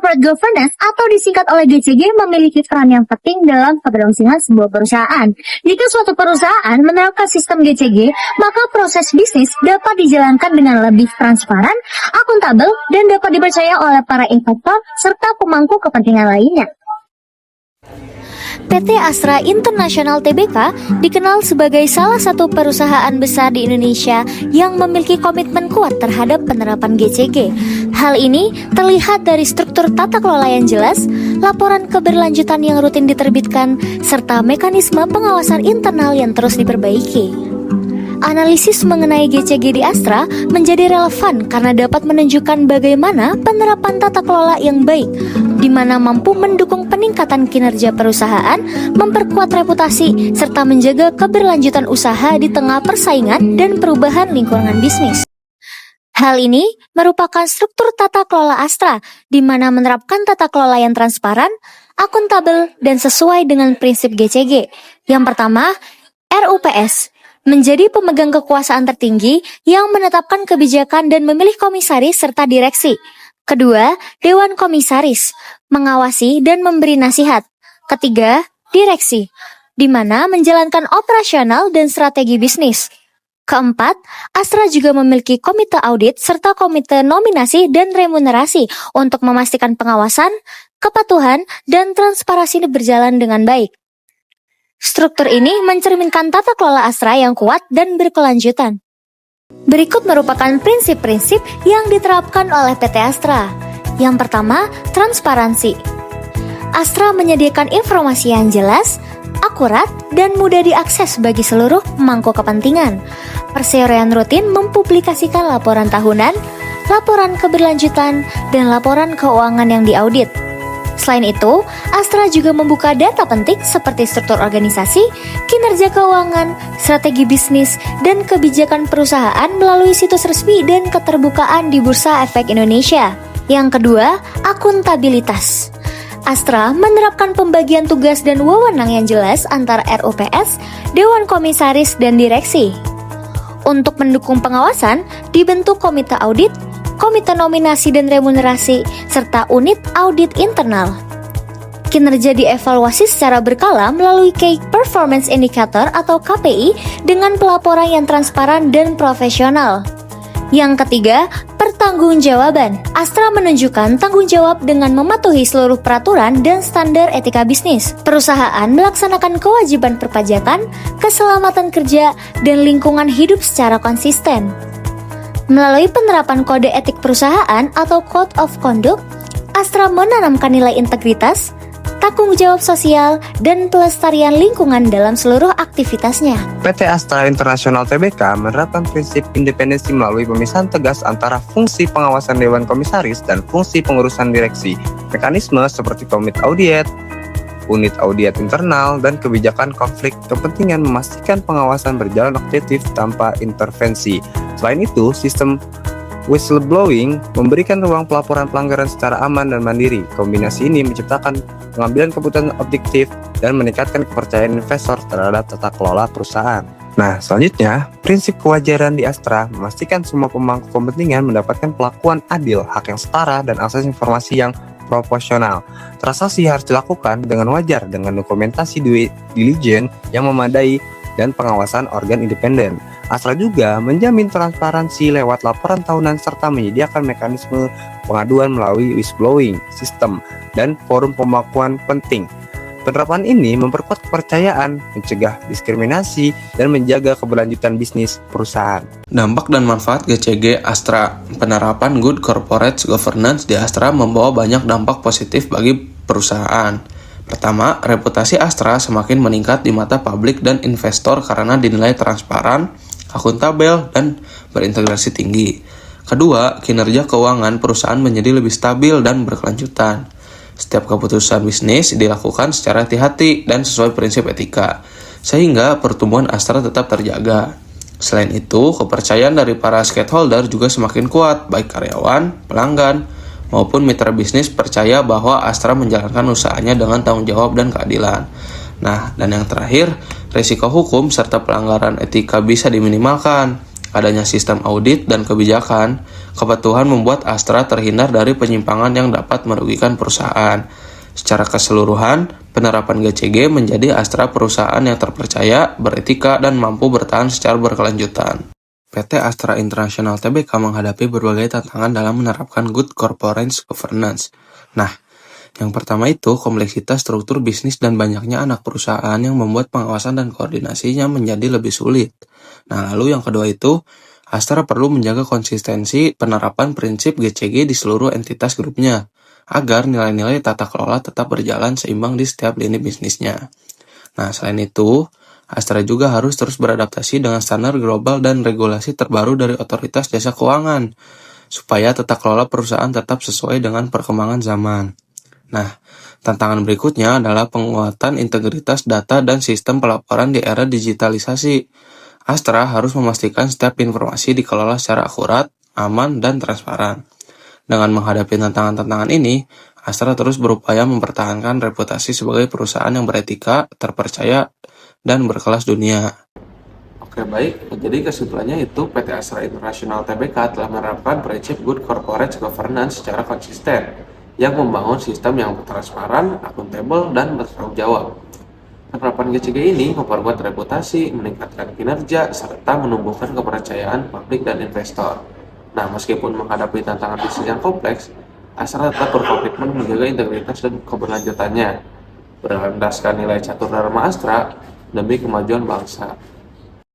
Corporate Governance atau disingkat oleh GCG memiliki peran yang penting dalam keberlangsungan sebuah perusahaan. Jika suatu perusahaan menerapkan sistem GCG, maka proses bisnis dapat dijalankan dengan lebih transparan, akuntabel, dan dapat dipercaya oleh para investor serta pemangku kepentingan lainnya. PT Astra International Tbk dikenal sebagai salah satu perusahaan besar di Indonesia yang memiliki komitmen kuat terhadap penerapan GCG. Hal ini terlihat dari struktur tata kelola yang jelas, laporan keberlanjutan yang rutin diterbitkan, serta mekanisme pengawasan internal yang terus diperbaiki. Analisis mengenai GCG di Astra menjadi relevan karena dapat menunjukkan bagaimana penerapan tata kelola yang baik, di mana mampu mendukung peningkatan kinerja perusahaan, memperkuat reputasi, serta menjaga keberlanjutan usaha di tengah persaingan dan perubahan lingkungan bisnis. Hal ini merupakan struktur tata kelola Astra, di mana menerapkan tata kelola yang transparan, akuntabel, dan sesuai dengan prinsip GCG. Yang pertama, RUPS menjadi pemegang kekuasaan tertinggi yang menetapkan kebijakan dan memilih komisaris serta direksi. Kedua, Dewan Komisaris, mengawasi dan memberi nasihat. Ketiga, Direksi, di mana menjalankan operasional dan strategi bisnis. Keempat, Astra juga memiliki komite audit serta komite nominasi dan remunerasi untuk memastikan pengawasan, kepatuhan, dan transparansi berjalan dengan baik. Struktur ini mencerminkan tata kelola Astra yang kuat dan berkelanjutan. Berikut merupakan prinsip-prinsip yang diterapkan oleh PT Astra. Yang pertama, transparansi. Astra menyediakan informasi yang jelas, akurat, dan mudah diakses bagi seluruh pemangku kepentingan. Perseroan rutin mempublikasikan laporan tahunan, laporan keberlanjutan, dan laporan keuangan yang diaudit. Selain itu, Astra juga membuka data penting seperti struktur organisasi, kinerja keuangan, strategi bisnis, dan kebijakan perusahaan melalui situs resmi dan keterbukaan di Bursa Efek Indonesia. Yang kedua, akuntabilitas. Astra menerapkan pembagian tugas dan wewenang yang jelas antara RUPS, Dewan Komisaris, dan Direksi. Untuk mendukung pengawasan, dibentuk komite audit, komite nominasi dan remunerasi, serta unit audit internal. Kinerja dievaluasi secara berkala melalui Key Performance Indicator atau KPI dengan pelaporan yang transparan dan profesional. Yang ketiga, pertanggungjawaban. Astra menunjukkan tanggung jawab dengan mematuhi seluruh peraturan dan standar etika bisnis. Perusahaan melaksanakan kewajiban perpajakan, keselamatan kerja, dan lingkungan hidup secara konsisten. Melalui penerapan kode etik perusahaan atau Code of Conduct, Astra menanamkan nilai integritas, tanggung jawab sosial, dan pelestarian lingkungan dalam seluruh aktivitasnya. PT Astra International Tbk menerapkan prinsip independensi melalui pemisahan tegas antara fungsi pengawasan Dewan Komisaris dan fungsi pengurusan direksi. Mekanisme seperti komite audit, unit audit internal, dan kebijakan konflik kepentingan memastikan pengawasan berjalan objektif tanpa intervensi. Selain itu, sistem whistleblowing memberikan ruang pelaporan pelanggaran secara aman dan mandiri. Kombinasi ini menciptakan pengambilan keputusan objektif dan meningkatkan kepercayaan investor terhadap tata kelola perusahaan. Nah, selanjutnya, prinsip kewajaran di Astra memastikan semua pemangku kepentingan mendapatkan perlakuan adil, hak yang setara, dan akses informasi yang proporsional. Transaksi harus dilakukan dengan wajar dengan dokumentasi due diligence yang memadai dan pengawasan organ independen. Astra juga menjamin transparansi lewat laporan tahunan serta menyediakan mekanisme pengaduan melalui whistleblowing system dan forum pembakuan penting. Penerapan ini memperkuat kepercayaan, mencegah diskriminasi, dan menjaga keberlanjutan bisnis perusahaan. Dampak dan manfaat GCG Astra. Penerapan Good Corporate Governance di Astra membawa banyak dampak positif bagi perusahaan. Pertama, reputasi Astra semakin meningkat di mata publik dan investor karena dinilai transparan, akuntabel, dan berintegrasi tinggi. Kedua, kinerja keuangan perusahaan menjadi lebih stabil dan berkelanjutan. Setiap keputusan bisnis dilakukan secara hati-hati dan sesuai prinsip etika, sehingga pertumbuhan Astra tetap terjaga. Selain itu, kepercayaan dari para stakeholder juga semakin kuat, baik karyawan, pelanggan, maupun mitra bisnis percaya bahwa Astra menjalankan usahanya dengan tanggung jawab dan keadilan. Nah, dan yang terakhir, risiko hukum serta pelanggaran etika bisa diminimalkan adanya sistem audit dan kebijakan, kepatuhan membuat Astra terhindar dari penyimpangan yang dapat merugikan perusahaan. Secara keseluruhan, penerapan GCG menjadi Astra perusahaan yang terpercaya, beretika, dan mampu bertahan secara berkelanjutan. PT Astra International Tbk menghadapi berbagai tantangan dalam menerapkan Good Corporate Governance. Nah, yang pertama itu kompleksitas struktur bisnis dan banyaknya anak perusahaan yang membuat pengawasan dan koordinasinya menjadi lebih sulit. Nah, lalu yang kedua itu, Astra perlu menjaga konsistensi penerapan prinsip GCG di seluruh entitas grupnya, agar nilai-nilai tata kelola tetap berjalan seimbang di setiap lini bisnisnya. Nah, selain itu, Astra juga harus terus beradaptasi dengan standar global dan regulasi terbaru dari otoritas jasa keuangan, supaya tata kelola perusahaan tetap sesuai dengan perkembangan zaman. Nah, tantangan berikutnya adalah penguatan integritas data dan sistem pelaporan di era digitalisasi. Astra harus memastikan setiap informasi dikelola secara akurat, aman, dan transparan. Dengan menghadapi tantangan-tantangan ini, Astra terus berupaya mempertahankan reputasi sebagai perusahaan yang beretika, terpercaya, dan berkelas dunia. Oke, baik. Jadi kesimpulannya itu PT Astra International Tbk telah menerapkan prinsip Good Corporate Governance secara konsisten, yang membangun sistem yang transparan, akuntabel, dan bertanggung jawab. Penerapan GCG ini memperkuat reputasi, meningkatkan kinerja, serta menumbuhkan kepercayaan publik dan investor. Nah, meskipun menghadapi tantangan bisnis yang kompleks, Astra tetap berkomitmen menjaga integritas dan keberlanjutannya, berlandaskan nilai catur dharma Astra demi kemajuan bangsa.